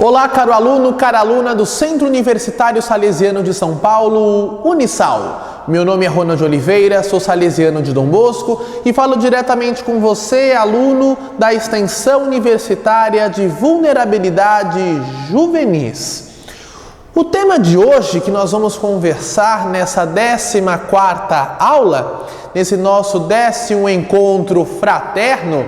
Olá, caro aluno, cara aluna do Centro Universitário Salesiano de São Paulo, Unisal. Meu nome é Ronald Oliveira, sou salesiano de Dom Bosco e falo diretamente com você, aluno da Extensão Universitária de Vulnerabilidade Juvenis. O tema de hoje que nós vamos conversar nessa 14ª aula, nesse nosso 10º encontro fraterno,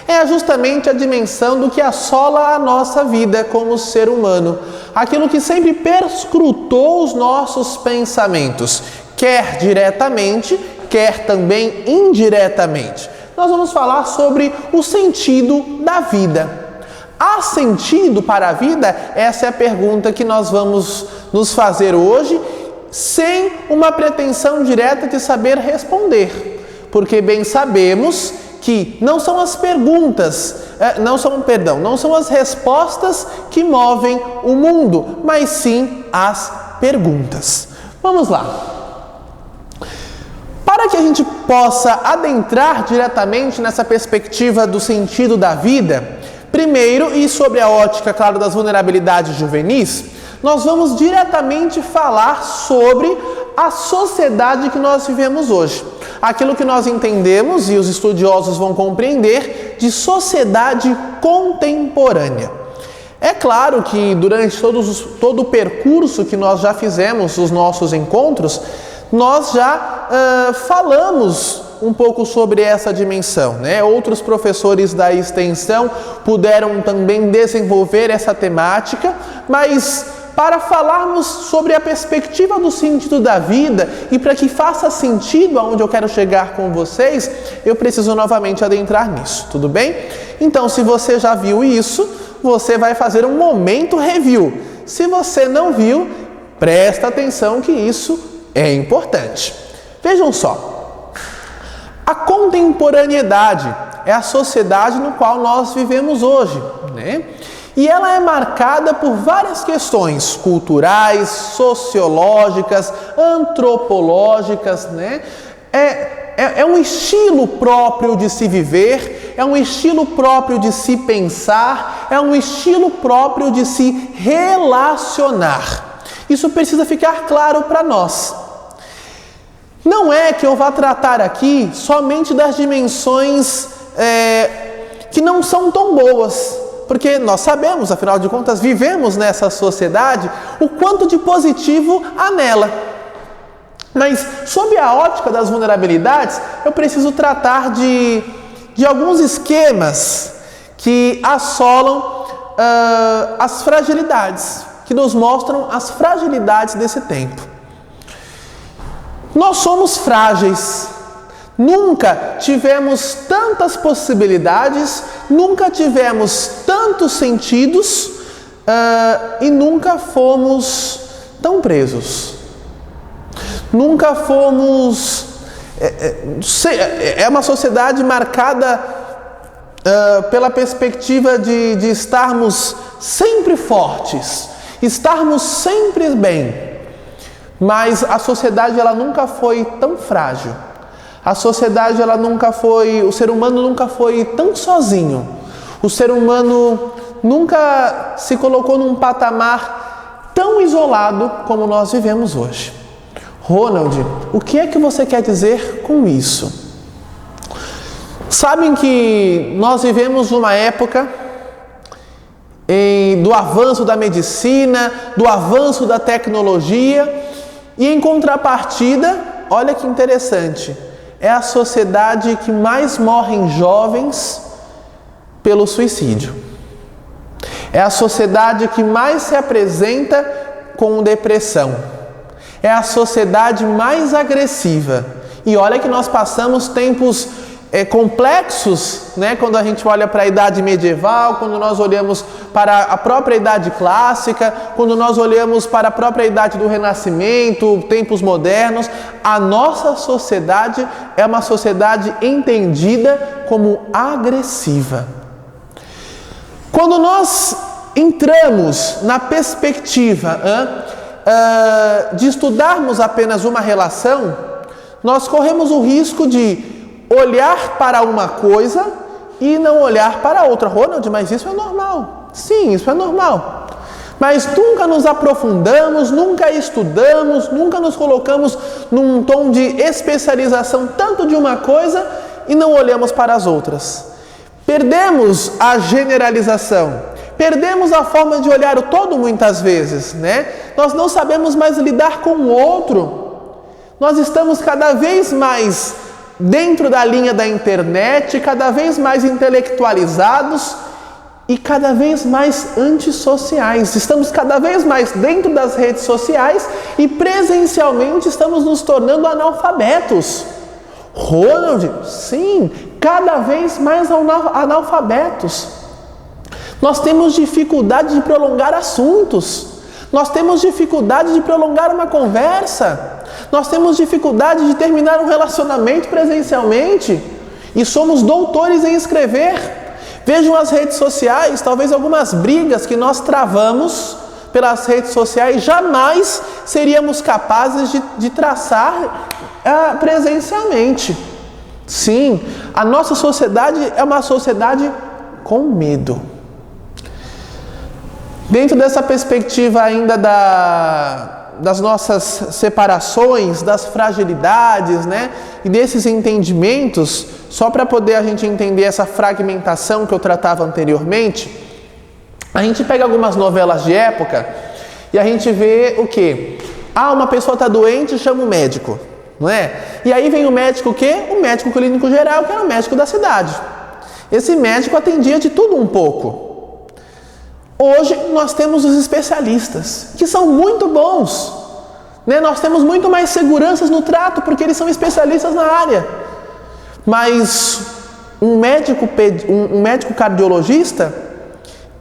é justamente a dimensão do que assola a nossa vida como ser humano. Aquilo que sempre perscrutou os nossos pensamentos, quer diretamente, quer também indiretamente. Nós vamos falar sobre o sentido da vida. Há sentido para a vida? Essa é a pergunta que nós vamos nos fazer hoje, sem uma pretensão direta de saber responder. Porque bem sabemos que não são as perguntas, não são as respostas que movem o mundo, mas sim as perguntas. Vamos lá. Para que a gente possa adentrar diretamente nessa perspectiva do sentido da vida, primeiro, e sobre a ótica, claro, das vulnerabilidades juvenis, nós vamos diretamente falar sobre a sociedade que nós vivemos hoje. Aquilo que nós entendemos, e os estudiosos vão compreender, de sociedade contemporânea. É claro que durante todo o percurso que nós já fizemos, os nossos encontros, nós já falamos um pouco sobre essa dimensão, né? Outros professores da extensão puderam também desenvolver essa temática, mas para falarmos sobre a perspectiva do sentido da vida e para que faça sentido aonde eu quero chegar com vocês, eu preciso novamente adentrar nisso, tudo bem? Então, se você já viu isso, você vai fazer um momento review. Se você não viu, presta atenção que isso é importante. Vejam só, a contemporaneidade é a sociedade no qual nós vivemos hoje, né? E ela é marcada por várias questões culturais, sociológicas, antropológicas, né? É um estilo próprio de se viver, é um estilo próprio de se pensar, é um estilo próprio de se relacionar. Isso precisa ficar claro para nós. Não é que eu vá tratar aqui somente das dimensões que não são tão boas, porque nós sabemos, afinal de contas, vivemos nessa sociedade, o quanto de positivo há nela. Mas, sob a ótica das vulnerabilidades, eu preciso tratar de alguns esquemas que assolam as fragilidades, que nos mostram as fragilidades desse tempo. Nós somos frágeis. Nunca tivemos tantas possibilidades, nunca tivemos tantos sentidos e nunca fomos tão presos. Nunca fomos... É uma sociedade marcada pela perspectiva de estarmos sempre fortes, estarmos sempre bem. Mas a sociedade ela nunca foi tão frágil. A sociedade, o ser humano nunca foi tão sozinho. O ser humano nunca se colocou num patamar tão isolado como nós vivemos hoje. Ronald, o que é que você quer dizer com isso? Sabem que nós vivemos numa época do avanço da medicina, do avanço da tecnologia, e em contrapartida, olha que interessante, é a sociedade que mais morrem jovens pelo suicídio. É a sociedade que mais se apresenta com depressão. É a sociedade mais agressiva. E olha que nós passamos tempos complexos, né? Quando a gente olha para a idade medieval, quando nós olhamos para a própria idade clássica, quando nós olhamos para a própria idade do Renascimento, tempos modernos, a nossa sociedade é uma sociedade entendida como agressiva. Quando nós entramos na perspectiva de estudarmos apenas uma relação, nós corremos o risco de olhar para uma coisa e não olhar para outra. Ronald, mas isso é normal. Sim, isso é normal. mas nunca nos aprofundamos, nunca estudamos, nunca nos colocamos num tom de especialização tanto de uma coisa e não olhamos para as outras. Perdemos a generalização, perdemos a forma de olhar o todo muitas vezes, né? Nós não sabemos mais lidar com o outro. Nós estamos cada vez mais dentro da linha da internet, cada vez mais intelectualizados e cada vez mais antissociais. Estamos cada vez mais dentro das redes sociais e presencialmente estamos nos tornando analfabetos. Ronald, sim, cada vez mais analfabetos. Nós temos dificuldade de prolongar assuntos. Nós temos dificuldade de prolongar uma conversa. Nós temos dificuldade de terminar um relacionamento presencialmente. E somos doutores em escrever. Vejam as redes sociais, talvez algumas brigas que nós travamos pelas redes sociais, jamais seríamos capazes de traçar presencialmente. Sim, a nossa sociedade é uma sociedade com medo. Dentro dessa perspectiva ainda das nossas separações, das fragilidades, né? E desses entendimentos, só para poder a gente entender essa fragmentação que eu tratava anteriormente, a gente pega algumas novelas de época e a gente vê o quê? Uma pessoa está doente, chama o médico, não é? E aí vem o médico o quê? O médico clínico geral, que era o médico da cidade. Esse médico atendia de tudo um pouco. Hoje nós temos os especialistas, que são muito bons, né? Nós temos muito mais seguranças no trato, porque eles são especialistas na área. Mas um médico cardiologista,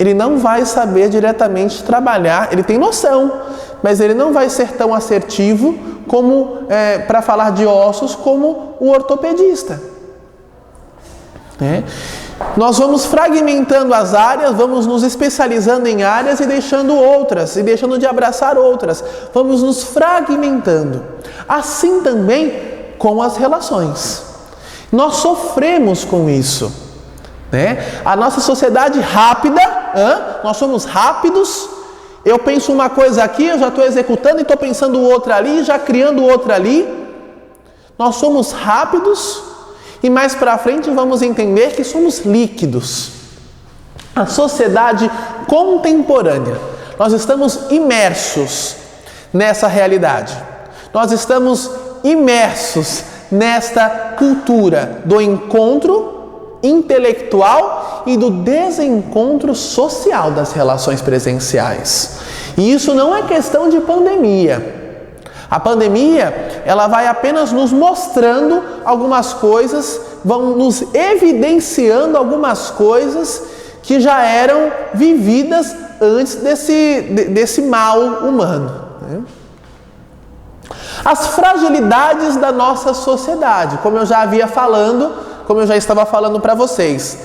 ele não vai saber diretamente trabalhar, ele tem noção, mas ele não vai ser tão assertivo como para falar de ossos como o ortopedista. Nós vamos fragmentando as áreas, vamos nos especializando em áreas e deixando outras, e deixando de abraçar outras. Vamos nos fragmentando. Assim também com as relações. Nós sofremos com isso, né? A nossa sociedade rápida, nós somos rápidos. Eu penso uma coisa aqui, eu já estou executando e estou pensando outra ali, já criando outra ali. Nós somos rápidos. E mais para frente vamos entender que somos líquidos. A sociedade contemporânea, nós estamos imersos nessa realidade. Nós estamos imersos nesta cultura do encontro intelectual e do desencontro social das relações presenciais. E isso não é questão de pandemia. A pandemia, ela vai apenas nos mostrando algumas coisas, vão nos evidenciando algumas coisas que já eram vividas antes desse mal humano, né? As fragilidades da nossa sociedade, como eu já estava falando para vocês.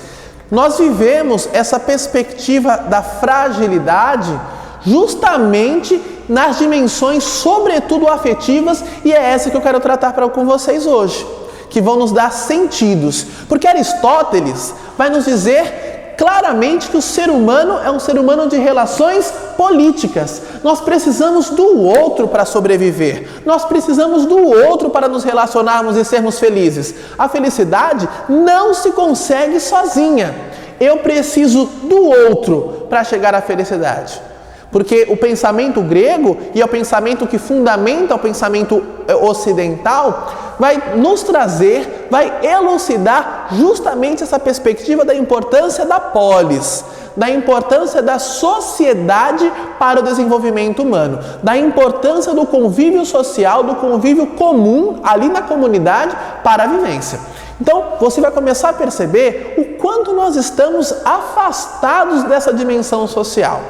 Nós vivemos essa perspectiva da fragilidade justamente nas dimensões, sobretudo afetivas, e é essa que eu quero tratar com vocês hoje, que vão nos dar sentidos. Porque Aristóteles vai nos dizer claramente que o ser humano é um ser humano de relações políticas. Nós precisamos do outro para sobreviver. Nós precisamos do outro para nos relacionarmos e sermos felizes. A felicidade não se consegue sozinha. Eu preciso do outro para chegar à felicidade. Porque o pensamento grego, e é o pensamento que fundamenta o pensamento ocidental, vai nos trazer, vai elucidar justamente essa perspectiva da importância da polis, da importância da sociedade para o desenvolvimento humano, da importância do convívio social, do convívio comum ali na comunidade para a vivência. Então, você vai começar a perceber o quanto nós estamos afastados dessa dimensão social.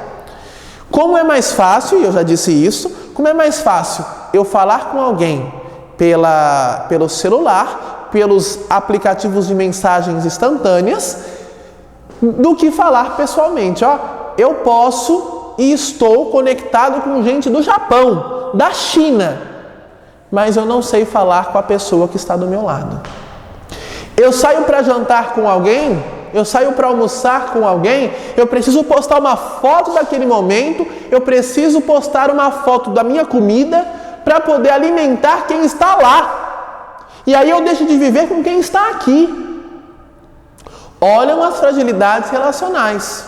Como é mais fácil, e eu já disse isso, como é mais fácil eu falar com alguém pelo celular, pelos aplicativos de mensagens instantâneas, do que falar pessoalmente. Eu posso e estou conectado com gente do Japão, da China, mas eu não sei falar com a pessoa que está do meu lado. Eu saio para jantar com alguém, eu saio para almoçar com alguém, eu preciso postar uma foto daquele momento, eu preciso postar uma foto da minha comida para poder alimentar quem está lá. E aí eu deixo de viver com quem está aqui. Olham as fragilidades relacionais.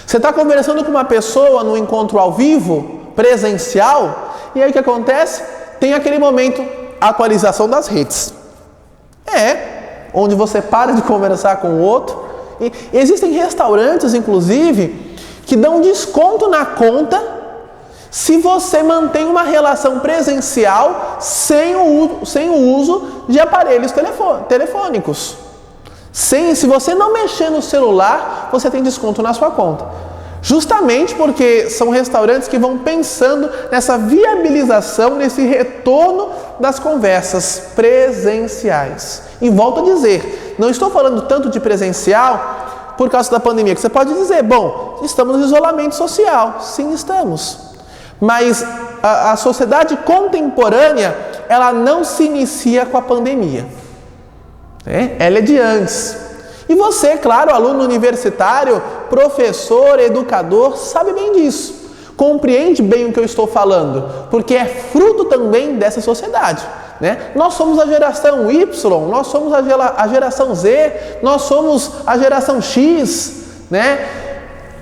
Você está conversando com uma pessoa no encontro ao vivo, presencial, e aí o que acontece? Tem aquele momento, atualização das redes. Onde você para de conversar com o outro. E existem restaurantes, inclusive, que dão desconto na conta se você mantém uma relação presencial sem o uso de aparelhos telefônicos. Se você não mexer no celular, você tem desconto na sua conta. Justamente porque são restaurantes que vão pensando nessa viabilização, nesse retorno das conversas presenciais. E volto a dizer, não estou falando tanto de presencial por causa da pandemia, que você pode dizer, bom, estamos no isolamento social. Sim, estamos. Mas a sociedade contemporânea, ela não se inicia com a pandemia. Ela é de antes. E você, claro, aluno universitário, professor, educador, sabe bem disso. Compreende bem o que eu estou falando, porque é fruto também dessa sociedade. Nós somos a geração Y, nós somos a geração Z, nós somos a geração X.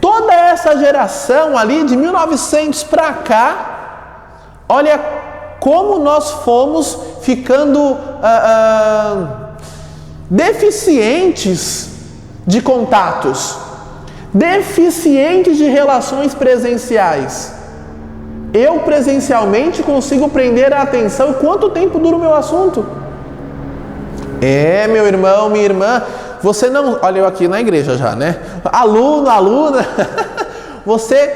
Toda essa geração ali de 1900 para cá, olha como nós fomos ficando deficientes de contatos, deficientes de relações presenciais. Eu presencialmente consigo prender a atenção. E quanto tempo dura o meu assunto? Meu irmão, minha irmã, você não... Olha eu aqui na igreja já, Aluno, aluna, você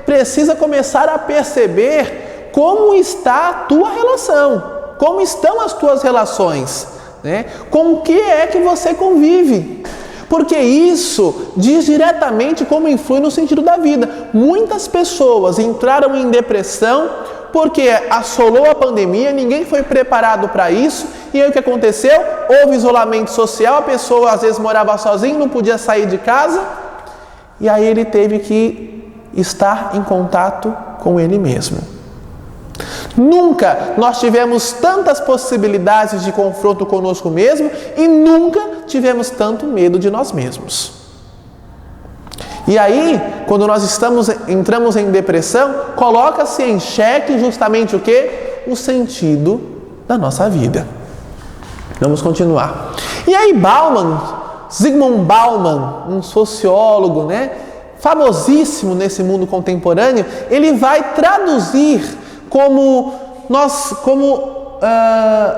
precisa começar a perceber como está a tua relação, como estão as tuas relações. Com o que é que você convive? Porque isso diz diretamente como influi no sentido da vida. Muitas pessoas entraram em depressão porque assolou a pandemia, ninguém foi preparado para isso, e aí o que aconteceu? Houve isolamento social, a pessoa às vezes morava sozinha, não podia sair de casa, e aí ele teve que estar em contato com ele mesmo. Nunca nós tivemos tantas possibilidades de confronto conosco mesmo e nunca tivemos tanto medo de nós mesmos. E aí, quando nós entramos em depressão, coloca-se em xeque justamente o quê? O sentido da nossa vida. Vamos continuar. E aí Zygmunt Bauman, um sociólogo, famosíssimo nesse mundo contemporâneo, ele vai traduzir como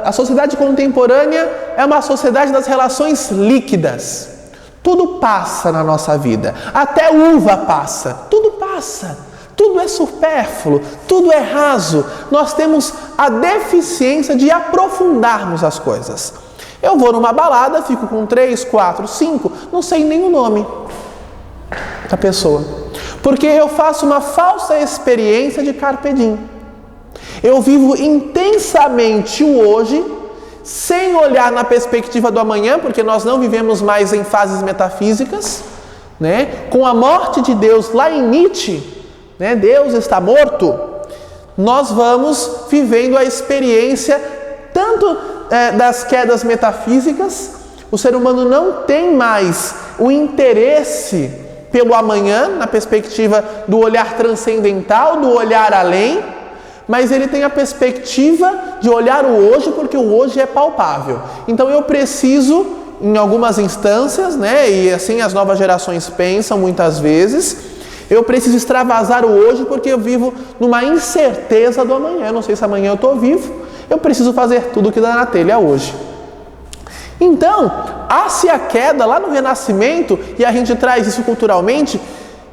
a sociedade contemporânea é uma sociedade das relações líquidas. Tudo passa na nossa vida, até uva passa, tudo é supérfluo, tudo é raso. Nós temos a deficiência de aprofundarmos as coisas. Eu vou numa balada, fico com 3, 4, 5, não sei nem o nome da pessoa, porque eu faço uma falsa experiência de carpe diem. Eu vivo intensamente o hoje, sem olhar na perspectiva do amanhã, porque nós não vivemos mais em fases metafísicas, Com a morte de Deus lá em Nietzsche, Deus está morto, nós vamos vivendo a experiência tanto das quedas metafísicas. O ser humano não tem mais o interesse pelo amanhã, na perspectiva do olhar transcendental, do olhar além, mas ele tem a perspectiva de olhar o hoje, porque o hoje é palpável. Então eu preciso, em algumas instâncias, e assim as novas gerações pensam muitas vezes, eu preciso extravasar o hoje porque eu vivo numa incerteza do amanhã. Eu não sei se amanhã eu estou vivo, eu preciso fazer tudo o que dá na telha hoje. Então, há-se a queda lá no Renascimento, e a gente traz isso culturalmente,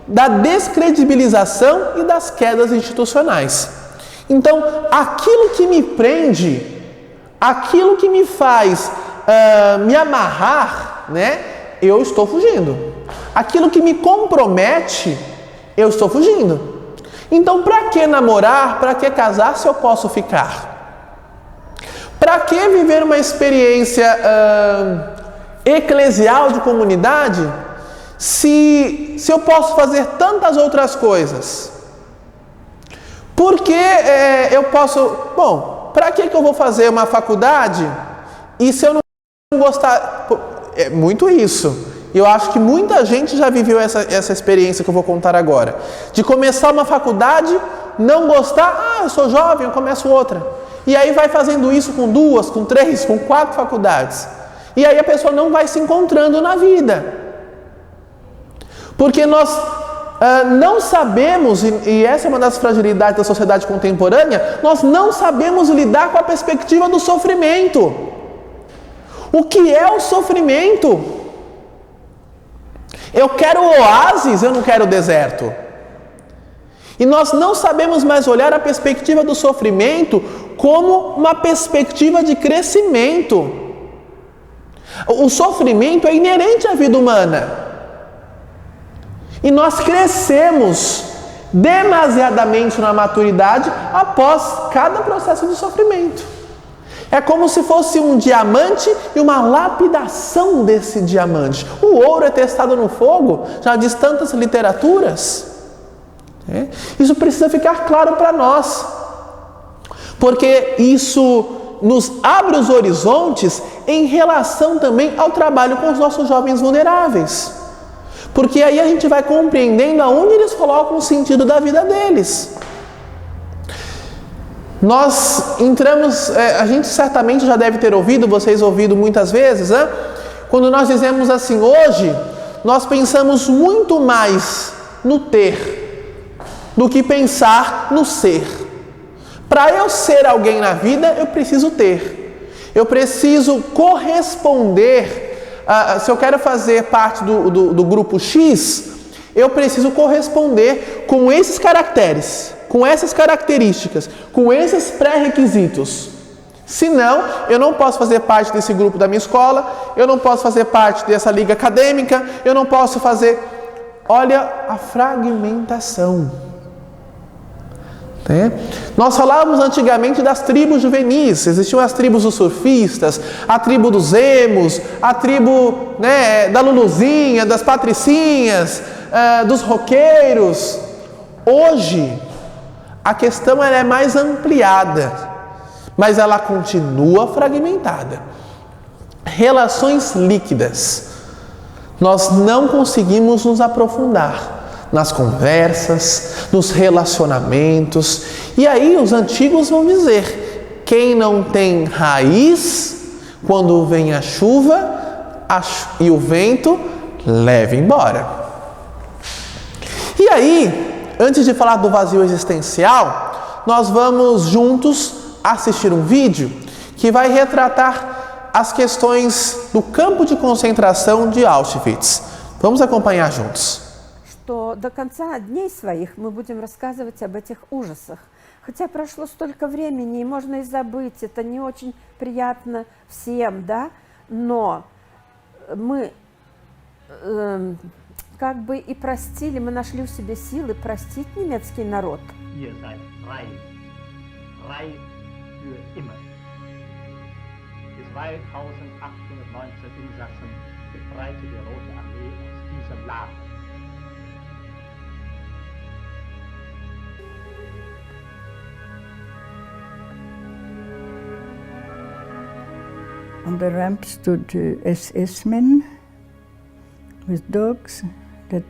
da descredibilização e das quedas institucionais. Então, aquilo que me prende, aquilo que me faz me amarrar, eu estou fugindo. Aquilo que me compromete, eu estou fugindo. Então, para que namorar, para que casar se eu posso ficar? Para que viver uma experiência eclesial de comunidade se eu posso fazer tantas outras coisas? Por que eu posso... Bom, para que eu vou fazer uma faculdade e se eu não gostar... É muito isso. E eu acho que muita gente já viveu essa experiência que eu vou contar agora. De começar uma faculdade, não gostar, eu sou jovem, eu começo outra. E aí vai fazendo isso com 2, com 3, com 4 faculdades. E aí a pessoa não vai se encontrando na vida. Porque nós não sabemos, e essa é uma das fragilidades da sociedade contemporânea, nós não sabemos lidar com a perspectiva do sofrimento. O que é o sofrimento? Eu quero oásis, eu não quero deserto. E nós não sabemos mais olhar a perspectiva do sofrimento como uma perspectiva de crescimento. O sofrimento é inerente à vida humana. E nós crescemos demasiadamente na maturidade após cada processo de sofrimento. É como se fosse um diamante e uma lapidação desse diamante. O ouro é testado no fogo, já diz tantas literaturas. Isso precisa ficar claro para nós, porque isso nos abre os horizontes em relação também ao trabalho com os nossos jovens vulneráveis. Porque aí a gente vai compreendendo aonde eles colocam o sentido da vida deles. Nós entramos, a gente certamente já deve ter ouvido, vocês ouvido muitas vezes, quando nós dizemos assim, hoje nós pensamos muito mais no ter do que pensar no ser. Para eu ser alguém na vida, eu preciso ter. Eu preciso corresponder. Se eu quero fazer parte do grupo X, eu preciso corresponder com esses caracteres, com essas características, com esses pré-requisitos. Senão, eu não posso fazer parte desse grupo da minha escola, eu não posso fazer parte dessa liga acadêmica, eu não posso fazer... Olha a fragmentação. Nós falávamos antigamente das tribos juvenis, existiam as tribos dos surfistas, a tribo dos emos, a tribo da Luluzinha, das patricinhas, dos roqueiros. Hoje, a questão é mais ampliada, mas ela continua fragmentada. Relações líquidas. Nós não conseguimos nos aprofundar nas conversas, nos relacionamentos. E aí os antigos vão dizer, quem não tem raiz, quando vem a chuva e o vento, leva embora. E aí, antes de falar do vazio existencial, nós vamos juntos assistir um vídeo que vai retratar as questões do campo de concentração de Auschwitz. Vamos acompanhar juntos. Что до конца дней своих мы будем рассказывать об этих ужасах. Хотя прошло столько времени, и можно и забыть, это не очень приятно всем, да? Но мы как бы и простили, мы нашли у себя силы простить немецкий народ. Ihr seid frei. Frei für immer. Die 2819 Insassen befreite die Rote Armee aus diesem Lager. On the ramp stood SS men with dogs that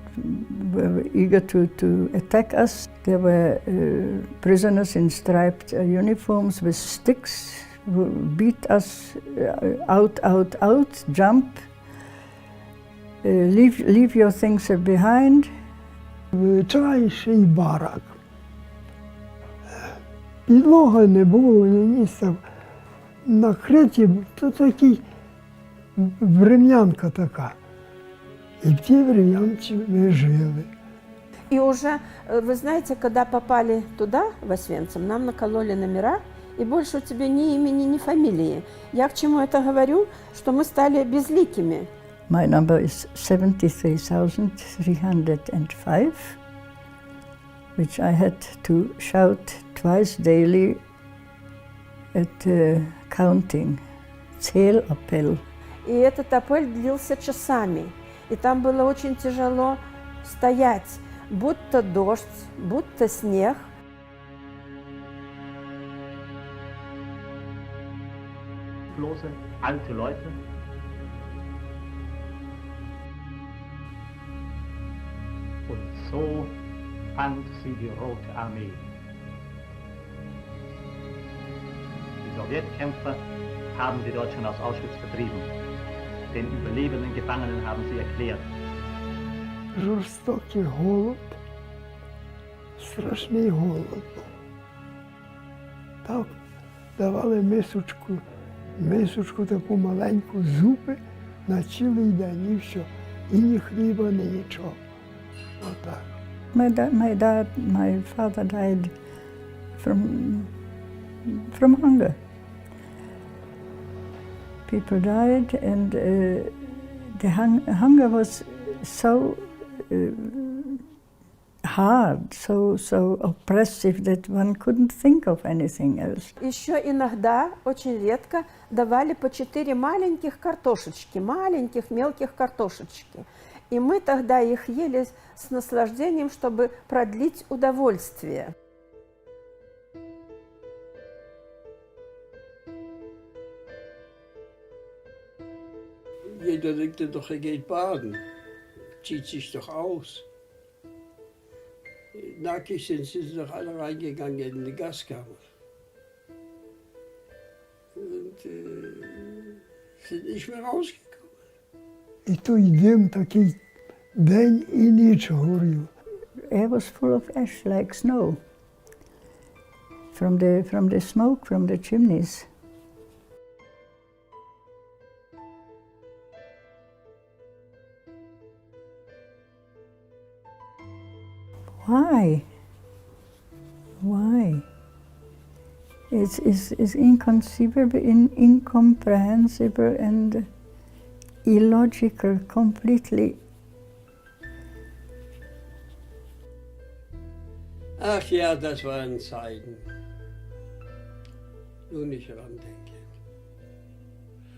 were eager to attack us. There were prisoners in striped uniforms with sticks who beat us out, jump, leave your things behind. Звичайший барак. Підлога не було ні місця. Накриті, то такі врем'янка така. І в тій врем'янці ми жили. И уже, вы знаете, когда попали туда, в Освенцим, нам накололи номера, и больше у тебя ни имени, ни фамилии. Я к чему это говорю? Что мы стали безликими. My number is 73,305, which I had to shout twice daily at counting. Zählappell. и этот апель длился часами. И там было очень тяжело стоять, будто дождь, будто снег. Bloße alte Leute. Und so fand sie die Rote Armee. Die Sowjetkämpfer haben die Deutschen aus Auschwitz vertrieben. Den überlebenden Gefangenen haben sie erklärt: Жорстокий голод, страшний голод. Так давали мисочку таку маленьку зупи на цілий день і все. І ні хліба, ні нічого. Отак. My father died from hunger. People died, and the hunger was so hard, so oppressive that one couldn't think of anything else. Еще иногда, очень редко, давали по 4 маленьких картошечки, маленьких мелких картошечки. И мы тогда их ели с наслаждением, чтобы продлить удовольствие. Jeder denkt doch, geht baden, zieht sich doch aus. Nackig sind sie doch alle reingegangen in die Gaskammer. Und sind nicht mehr rausgekommen. І той дим такий день і ніч горів. Air was full of ash like snow from the smoke from the chimneys. Why? Why? It's inconceivable, incomprehensible and illogical completely. Ach ja, das waren Zeiten. Nur nicht randenken.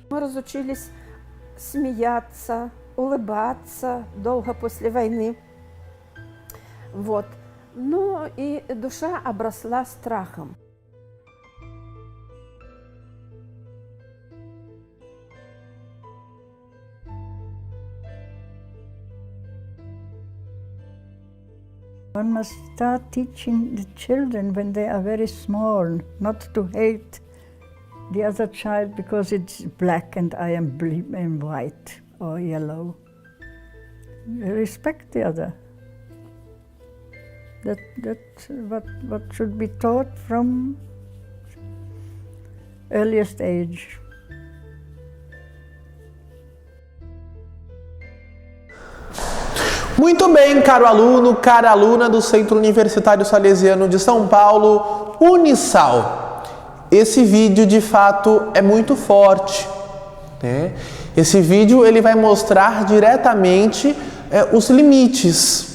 Мы разучились смеяться, улыбаться долго после войны. Вот. Ну и душа обросла страхом. One must start teaching the children when they are very small not to hate the other child because it's black and I am white or yellow. Respect the other. That's what should be taught from earliest age. Muito bem, caro aluno, cara aluna do Centro Universitário Salesiano de São Paulo, Unisal. Esse vídeo, de fato, é muito forte, né? Esse vídeo ele vai mostrar diretamente os limites,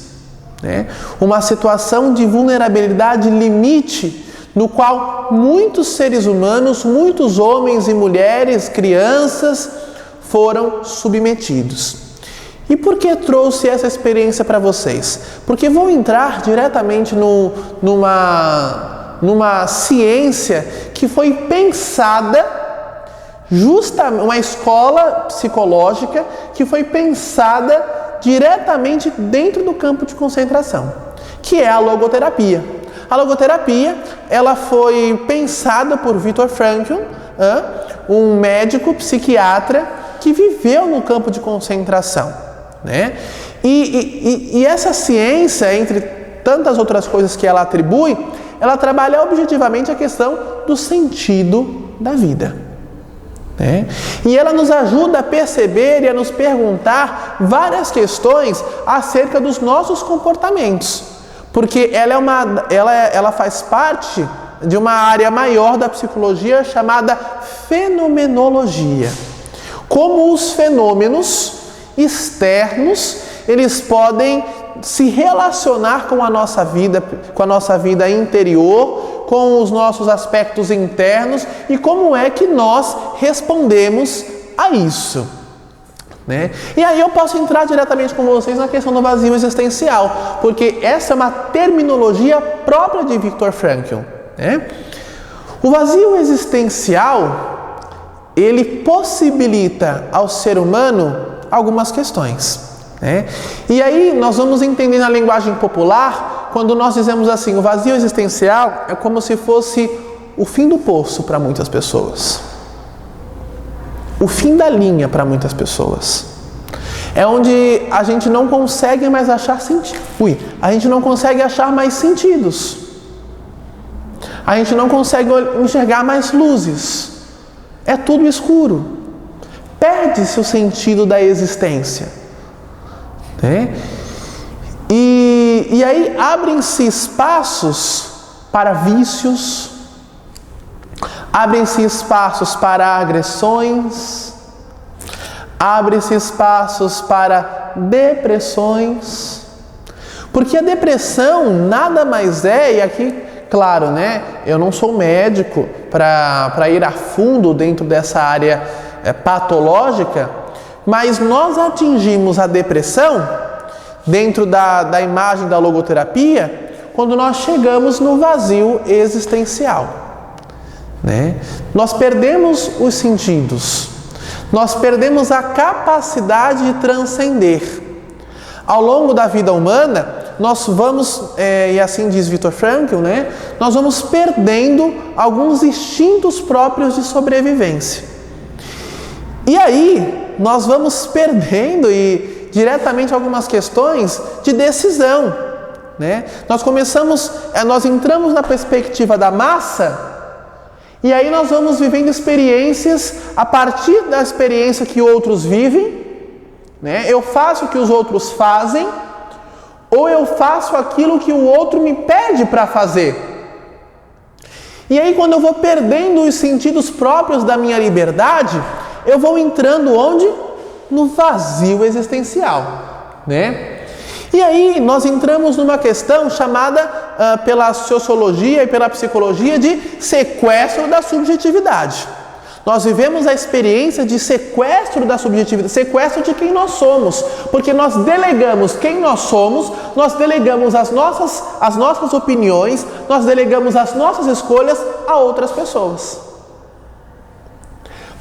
né? Uma situação de vulnerabilidade limite no qual muitos seres humanos, muitos homens e mulheres, crianças, foram submetidos. E por que trouxe essa experiência para vocês? Porque vou entrar diretamente numa ciência que foi pensada, uma escola psicológica que foi pensada diretamente dentro do campo de concentração, que é a logoterapia. A logoterapia, ela foi pensada por Viktor Frankl, um médico psiquiatra que viveu no campo de concentração, né? E essa ciência, entre tantas outras coisas que ela atribui, ela trabalha objetivamente a questão do sentido da vida, né? E ela nos ajuda a perceber e a nos perguntar várias questões acerca dos nossos comportamentos, porque ela faz parte de uma área maior da psicologia chamada fenomenologia. Como os fenômenos externos, eles podem se relacionar com a nossa vida interior, com os nossos aspectos internos e como é que nós respondemos a isso, né? E aí eu posso entrar diretamente com vocês na questão do vazio existencial, porque essa é uma terminologia própria de Viktor Frankl, né? O vazio existencial, ele possibilita ao ser humano algumas questões, né? E aí nós vamos entender na linguagem popular, quando nós dizemos assim, o vazio existencial é como se fosse o fim do poço para muitas pessoas. O fim da linha para muitas pessoas. É onde a gente não consegue mais achar sentido. A gente não consegue achar mais sentidos. A gente não consegue enxergar mais luzes. É tudo escuro. Perde-se o sentido da existência, né? E aí abrem-se espaços para vícios, abrem-se espaços para agressões, abrem-se espaços para depressões, porque a depressão nada mais é, e aqui, claro, né, eu não sou médico para ir a fundo dentro dessa área patológica, mas nós atingimos a depressão dentro da imagem da logoterapia quando nós chegamos no vazio existencial, né? Nós perdemos os sentidos, nós perdemos a capacidade de transcender. Ao longo da vida humana, nós vamos, e assim diz Viktor Frankl, né? Nós vamos perdendo alguns instintos próprios de sobrevivência. E aí, nós vamos perdendo diretamente algumas questões de decisão, né? Nós entramos na perspectiva da massa e aí nós vamos vivendo experiências a partir da experiência que outros vivem, né? Eu faço o que os outros fazem ou eu faço aquilo que o outro me pede para fazer. E aí quando eu vou perdendo os sentidos próprios da minha liberdade, eu vou entrando onde? No vazio existencial, né? E aí nós entramos numa questão chamada pela sociologia e pela psicologia de sequestro da subjetividade. Nós vivemos a experiência de sequestro da subjetividade, sequestro de quem nós somos, porque nós delegamos quem nós somos, nós delegamos as nossas opiniões, nós delegamos as nossas escolhas a outras pessoas.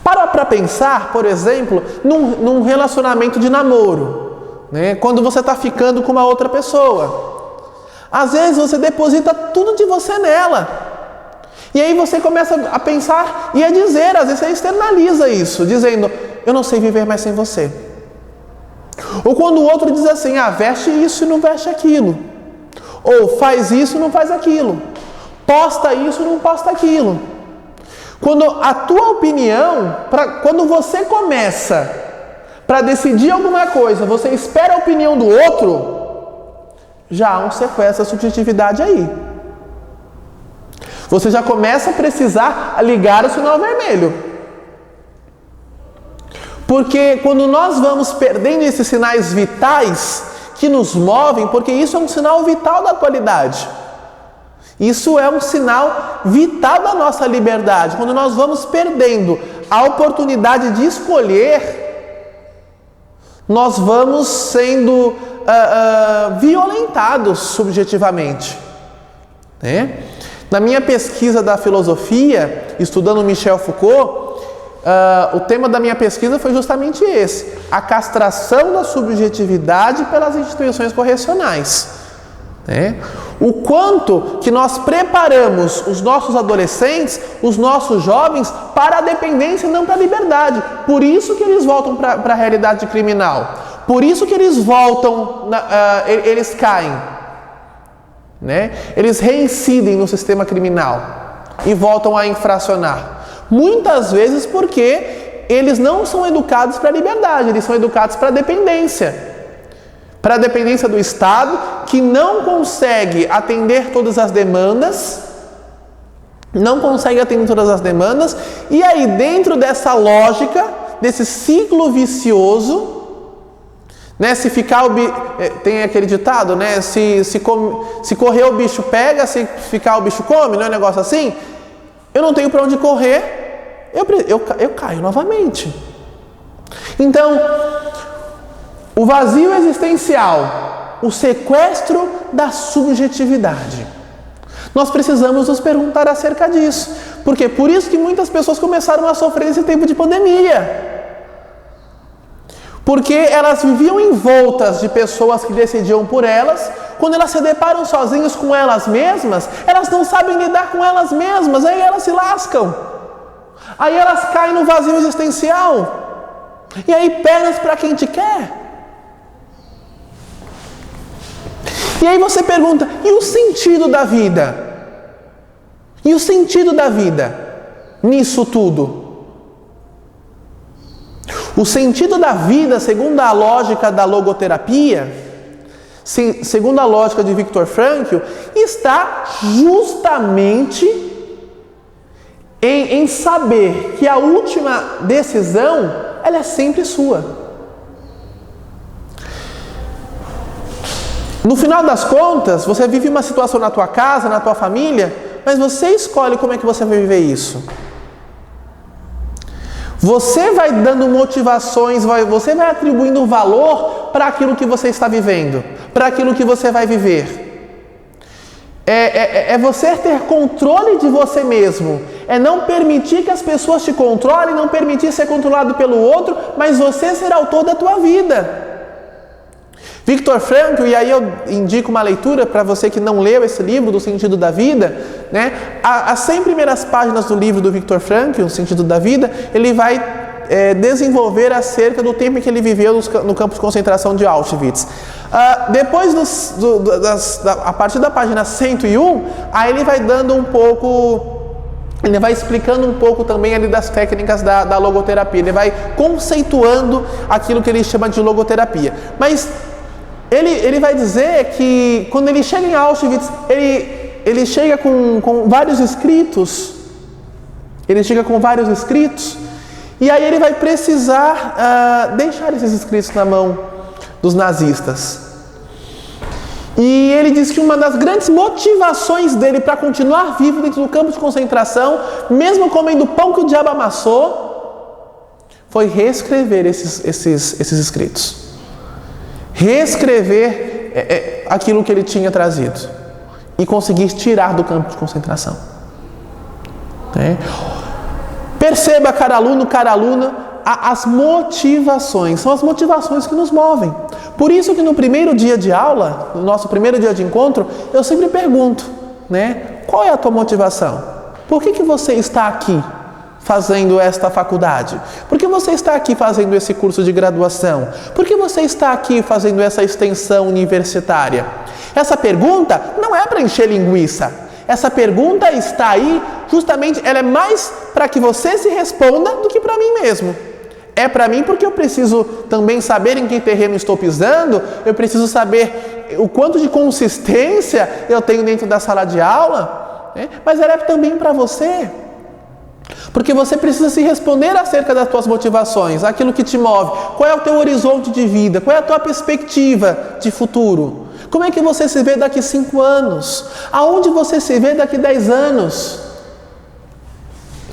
Para pensar, por exemplo, num relacionamento de namoro, né? Quando você está ficando com uma outra pessoa. Às vezes você deposita tudo de você nela. E aí você começa a pensar e a dizer, às vezes você externaliza isso, dizendo, eu não sei viver mais sem você. Ou quando o outro diz assim, veste isso e não veste aquilo. Ou faz isso e não faz aquilo. Posta isso e não posta aquilo. Quando a tua opinião, quando você começa para decidir alguma coisa, você espera a opinião do outro, já há um sequestro da subjetividade aí. Você já começa a precisar ligar o sinal vermelho. Porque quando nós vamos perdendo esses sinais vitais que nos movem, porque isso é um sinal vital da atualidade. Isso é um sinal vital da nossa liberdade. Quando nós vamos perdendo a oportunidade de escolher, nós vamos sendo violentados subjetivamente, né? Na minha pesquisa da filosofia, estudando Michel Foucault, o tema da minha pesquisa foi justamente esse: a castração da subjetividade pelas instituições correcionais. O quanto que nós preparamos os nossos adolescentes, os nossos jovens para a dependência e não para a liberdade. Por isso que eles voltam para a realidade criminal. Por isso que eles voltam, eles caem, né? Eles reincidem no sistema criminal e voltam a infracionar. Muitas vezes porque eles não são educados para a liberdade, eles são educados para a dependência. Para a dependência do Estado, que não consegue atender todas as demandas, e aí dentro dessa lógica, desse ciclo vicioso, né, se ficar tem aquele ditado, né, se correr o bicho pega, se ficar o bicho come, não é um negócio assim? Eu não tenho para onde correr, eu caio novamente. Então, o vazio existencial, o sequestro da subjetividade. Nós precisamos nos perguntar acerca disso. Porque por isso que muitas pessoas começaram a sofrer nesse tempo de pandemia. Porque elas viviam envoltas de pessoas que decidiam por elas. Quando elas se deparam sozinhas com elas mesmas, elas não sabem lidar com elas mesmas, aí elas se lascam. Aí elas caem no vazio existencial. E aí pernas para quem te quer. E aí você pergunta, e o sentido da vida? E o sentido da vida nisso tudo? O sentido da vida, segundo a lógica da logoterapia, segundo a lógica de Viktor Frankl, está justamente em saber que a última decisão, ela é sempre sua. No final das contas, você vive uma situação na tua casa, na tua família, mas você escolhe como é que você vai viver isso. Você vai dando motivações, você vai atribuindo valor para aquilo que você está vivendo, para aquilo que você vai viver. É você ter controle de você mesmo. É não permitir que as pessoas te controlem, não permitir ser controlado pelo outro, mas você ser autor da tua vida. Viktor Frankl, e aí eu indico uma leitura para você que não leu esse livro, do Sentido da Vida, né? As 100 primeiras páginas do livro do Viktor Frankl, O Sentido da Vida, ele vai desenvolver acerca do tempo em que ele viveu no campo de concentração de Auschwitz. Depois, a partir da página 101, aí ele vai dando um pouco... Ele vai explicando um pouco também ali das técnicas da logoterapia. Ele vai conceituando aquilo que ele chama de logoterapia. Mas ele vai dizer que quando ele chega em Auschwitz, ele chega com vários escritos. Ele chega com vários escritos. E aí ele vai precisar deixar esses escritos na mão dos nazistas. E ele diz que uma das grandes motivações dele para continuar vivo dentro do campo de concentração, mesmo comendo pão que o diabo amassou, foi reescrever esses escritos. Reescrever aquilo que ele tinha trazido e conseguir tirar do campo de concentração. Perceba, cara aluno, cara aluna, as motivações, são as motivações que nos movem. Por isso que no primeiro dia de aula, no nosso primeiro dia de encontro, eu sempre pergunto, qual é a tua motivação? Por que você está aqui fazendo esta faculdade? Por que você está aqui fazendo esse curso de graduação? Por que você está aqui fazendo essa extensão universitária? Essa pergunta não é para encher linguiça. Essa pergunta está aí, justamente, ela é mais para que você se responda do que para mim mesmo. É para mim porque eu preciso também saber em que terreno estou pisando, eu preciso saber o quanto de consistência eu tenho dentro da sala de aula, mas ela é também para você. Porque você precisa se responder acerca das tuas motivações, aquilo que te move. Qual é o teu horizonte de vida? Qual é a tua perspectiva de futuro? Como é que você se vê daqui 5 anos? Aonde você se vê daqui 10 anos?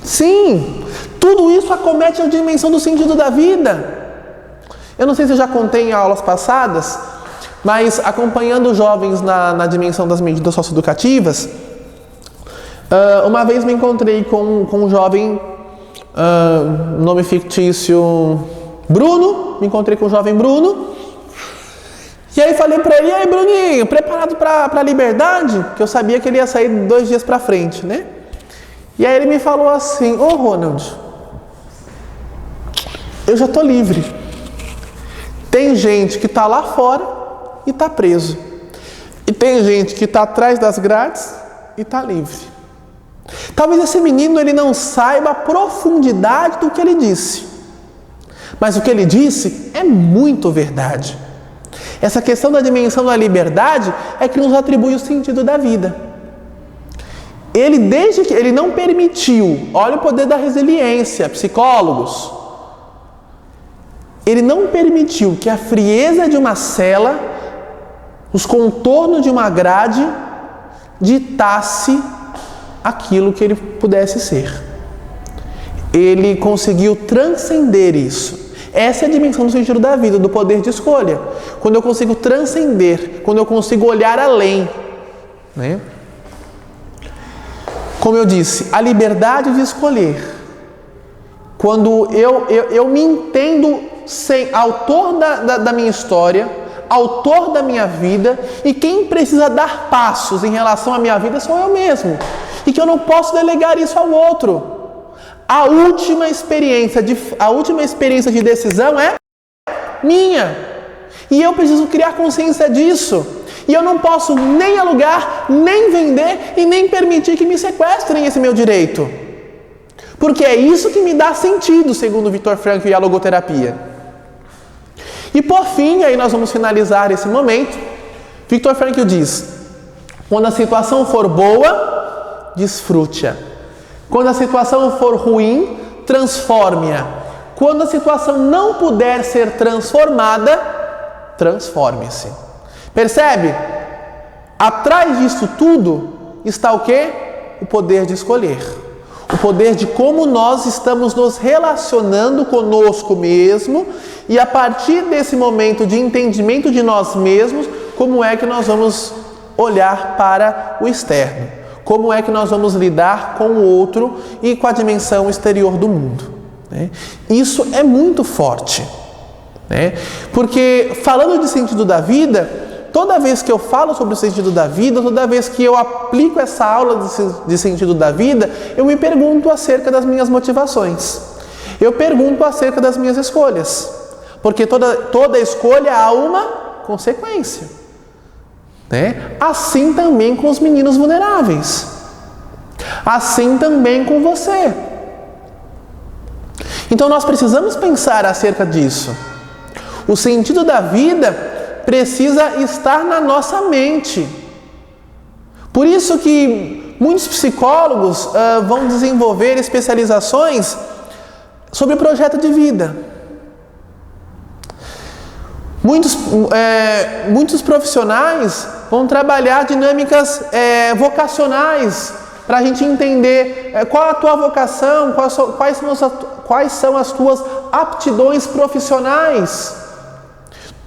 Sim, tudo isso acomete a dimensão do sentido da vida. Eu não sei se eu já contei em aulas passadas, mas acompanhando jovens na dimensão das medidas socioeducativas, uma vez me encontrei com um jovem, nome fictício Bruno, me encontrei com o jovem Bruno, e aí falei para ele, e aí Bruninho, preparado para a liberdade? Que eu sabia que ele ia sair 2 dias para frente, E aí ele me falou assim, ô Ronald, eu já estou livre. Tem gente que está lá fora e está preso. E tem gente que está atrás das grades e está livre. Talvez esse menino ele não saiba a profundidade do que ele disse. Mas o que ele disse é muito verdade. Essa questão da dimensão da liberdade é que nos atribui o sentido da vida. Desde que ele não permitiu, olha o poder da resiliência, psicólogos, ele não permitiu que a frieza de uma cela, os contornos de uma grade, ditasse aquilo que ele pudesse ser. Ele conseguiu transcender isso. Essa é a dimensão do sentido da vida, do poder de escolha. Quando eu consigo transcender, quando eu consigo olhar além, né? Como eu disse, a liberdade de escolher. Quando eu me entendo autor da minha história, autor da minha vida, e quem precisa dar passos em relação à minha vida sou eu mesmo. E que eu não posso delegar isso ao outro. A última experiência de decisão é minha. E eu preciso criar consciência disso. E eu não posso nem alugar, nem vender e nem permitir que me sequestrem esse meu direito. Porque é isso que me dá sentido, segundo Viktor Frankl e a logoterapia. E por fim, aí nós vamos finalizar esse momento, Viktor Frankl diz: quando a situação for boa, desfrute-a. Quando a situação for ruim, transforme-a. Quando a situação não puder ser transformada, transforme-se. Percebe? Atrás disso tudo está o quê? O poder de escolher. O poder de como nós estamos nos relacionando conosco mesmo e a partir desse momento de entendimento de nós mesmos, como é que nós vamos olhar para o externo. Como é que nós vamos lidar com o outro e com a dimensão exterior do mundo. Né? Isso é muito forte. Né? Porque falando de sentido da vida, toda vez que eu falo sobre o sentido da vida, toda vez que eu aplico essa aula de sentido da vida, eu me pergunto acerca das minhas motivações. Eu pergunto acerca das minhas escolhas. Porque toda escolha há uma consequência. Né? Assim também com os meninos vulneráveis. Assim também com você. Então nós precisamos pensar acerca disso. O sentido da vida precisa estar na nossa mente. Por isso que muitos psicólogos vão desenvolver especializações sobre projeto de vida. Muitos profissionais vão trabalhar dinâmicas vocacionais para a gente entender qual a tua vocação, quais são as tuas aptidões profissionais.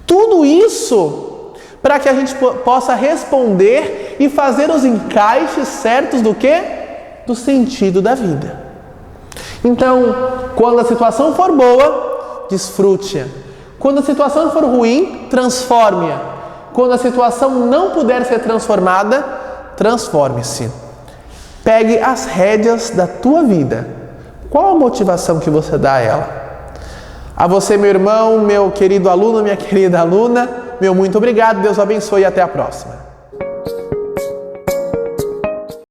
Tudo isso para que a gente possa responder e fazer os encaixes certos do quê? Do sentido da vida. Então, quando a situação for boa, desfrute-a. Quando a situação for ruim, transforme-a. Quando a situação não puder ser transformada, transforme-se. Pegue as rédeas da tua vida. Qual a motivação que você dá a ela? A você, meu irmão, meu querido aluno, minha querida aluna, meu muito obrigado. Deus o abençoe e até a próxima.